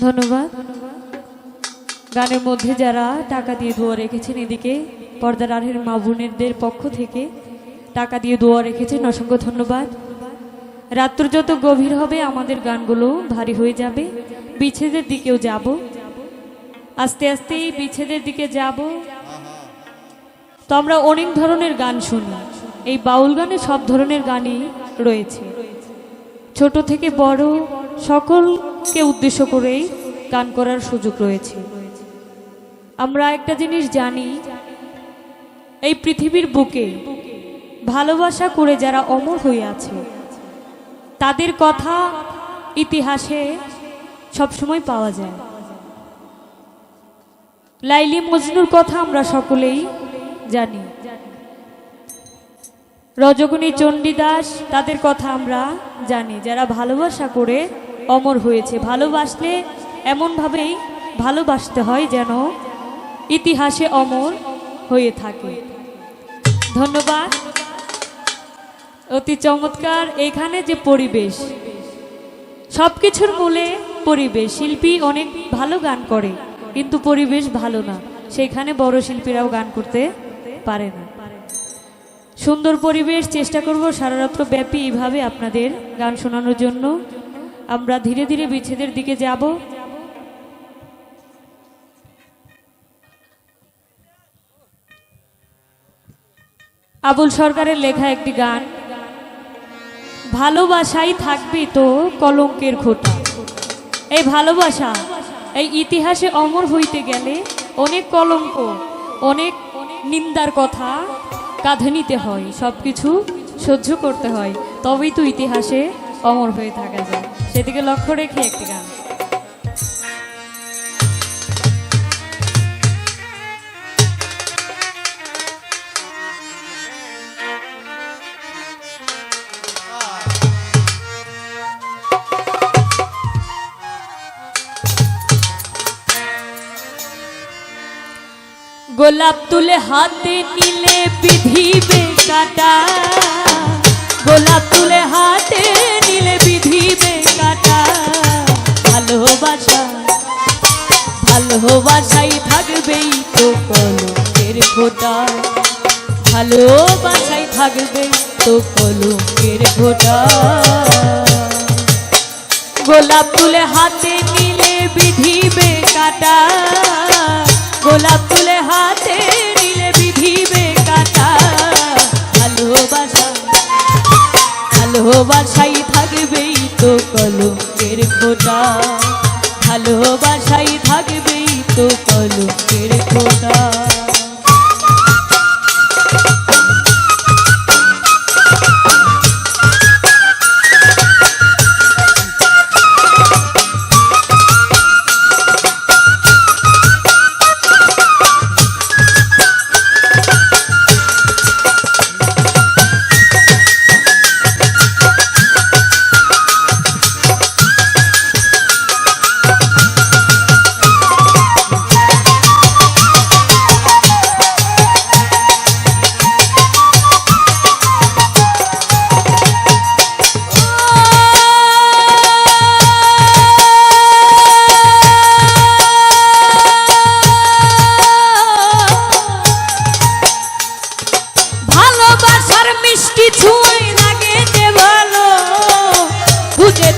ধন্যবাদ। গানের মধ্যে যারা টাকা দিয়ে দোয়া রেখেছেন, এদিকে পর্দার আড়ের মা বোনেরদের পক্ষ থেকে টাকা দিয়ে দোয়া রেখেছেন, অসংখ্য ধন্যবাদ। রাত্র যত গভীর হবে আমাদের গানগুলো ভারী হয়ে যাবে, বিচ্ছেদের দিকেও যাব, আস্তে আস্তে বিচ্ছেদের দিকে যাব। তো আমরা অনেক ধরনের গান শুনি, এই বাউল গানে সব ধরনের গানই রয়েছে, ছোট থেকে বড় সকলকে উদ্দেশ্য করেই গান করার সুযোগ রয়েছে। আমরা একটা জিনিস জানি, এই পৃথিবীর বুকে ভালোবাসা করে যারা অমর হয়ে আছে তাদের কথা ইতিহাসে সবসময় পাওয়া যায়। লাইলি মজনুর কথা আমরা সকলেই জানি, রজগুনি চণ্ডীদাস তাদের কথা আমরা জানি, যারা ভালোবাসা করে অমর হয়েছে। ভালোবাসলে এমনভাবেই ভালোবাসতে হয় যেন ইতিহাসে অমর হয়ে থাকে। ধন্যবাদ। অতি চমৎকার। এখানে যে পরিবেশ, সবকিছুর মূলে পরিবেশ। শিল্পী অনেক ভালো গান করে কিন্তু পরিবেশ ভালো না, সেখানে বড় শিল্পীরাও গান করতে পারে না। সুন্দর পরিবেশ চেষ্টা করব সারা রাত্র ব্যাপী এইভাবে আপনাদের গান শোনানোর জন্য। আমরা ধীরে ধীরে বিচ্ছেদের দিকে যাব। আবুল সরকারের লেখা একটি গান, ভালোবাসাই থাকবে তো কলঙ্কের ঘোটা। এই ভালোবাসা এই ইতিহাসে অমর হইতে গেলে অনেক কলঙ্ক, অনেক নিন্দার কথা কাঁধে নিতে হয়, সবকিছু সহ্য করতে হয়, তবেই তো ইতিহাসে অমর হয়ে থাকা যায়। সেদিকে লক্ষ্য রেখে একটি গান। গোলাপ তুলে হাতে নিলে বিধিবে কাটা, গোলাপ তুলে হাতে নিলে বিধিবে কাটা। ভালোবাসা ভালোবাসাই থাকবেই তো কলঙ্কের ঘোটা, ভালোবাসাই থাকবেই তো কলঙ্কের ঘোটা। গোলাপ তুলে হাতে নিলে বিধিবে কাটা, গোলাপ তুলে হাতে নিলে বিধিবে কাটা। ভালোবাসা ভালোবাসাই থাকবেই তো কলঙ্কের ঘোটা, ভালোবাসাই থাকবেই তো কলঙ্কের ঘোটা।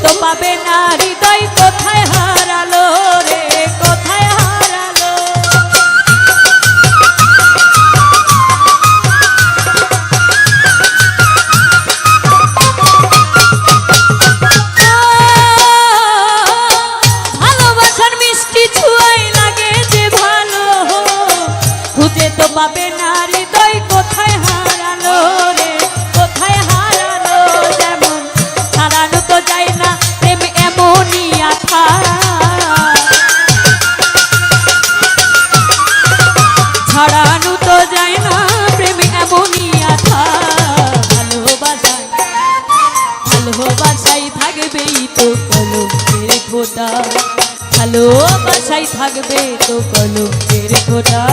তো পাবে না হৃদয় কোথায় হারালো রে, কোথায় হারালো। ভালোবাসার মিষ্টি ছুঁয়াই লাগে যে ভালো, খুঁজে তো পাবে না হৃদয় কোথায় হারালো রে, কোথায় হারালো। যেমন হারানো তো যায় না প্রেম এমনই আঠা, ছাড়ানো তো যায় না প্রেম এমনই আঠা। ভালোবাসায় ভালোবাসাই থাকবেই তো কলঙ্কের ঘোটা, ভালোবাসাই থাকবে তো কলঙ্কের ঘোটা।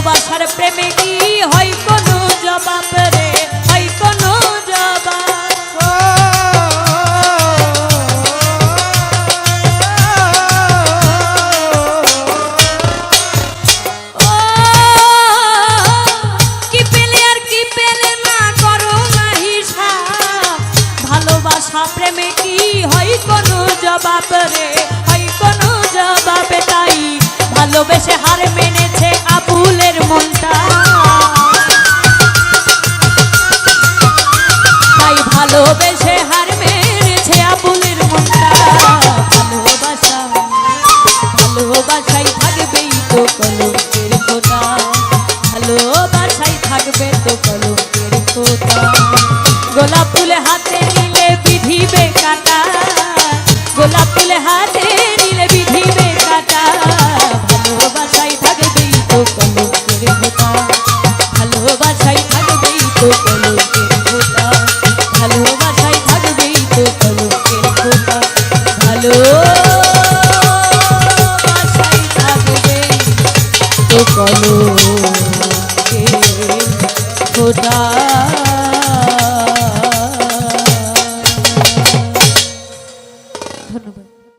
ভালোবাসার প্রেমে কি হয় কোনো জবাব রে, হয় কোনো জবাব। ও কি পেলে আর কি পেলে না করো না হিসাব, ভালোবাসা প্রেমে কি হয় কোনো জবাব রে, হয় কোনো জবাব। তাই ভালোবেসে হার মেনেছে আবুলের মনটা, তাই ভালোবেসে হার মেনেছে আবুলের মনটা। ভালোবাসা ভালোবাসাই থাকবেই তো কলঙ্কের খোঁটা, ভালোবাসাই থাকবে তো কলঙ্কের খোঁটা। গোলাপ ফুলে হাতে নিলে বিধিবে কাটা, গোলাপ ফুলে হাতে নিলে বিধিবে কাটা। ভালোবাসাই থাকবেই তো কলঙ্কের খোঁটা, ভালোবাসাই থাকবেই তো কলঙ্কের খোঁটা, ভালোবাসাই থাকবেই তো কলঙ্কের খোঁটা, ভালোবাসাই থাকবেই তো কলঙ্কের খোঁটা।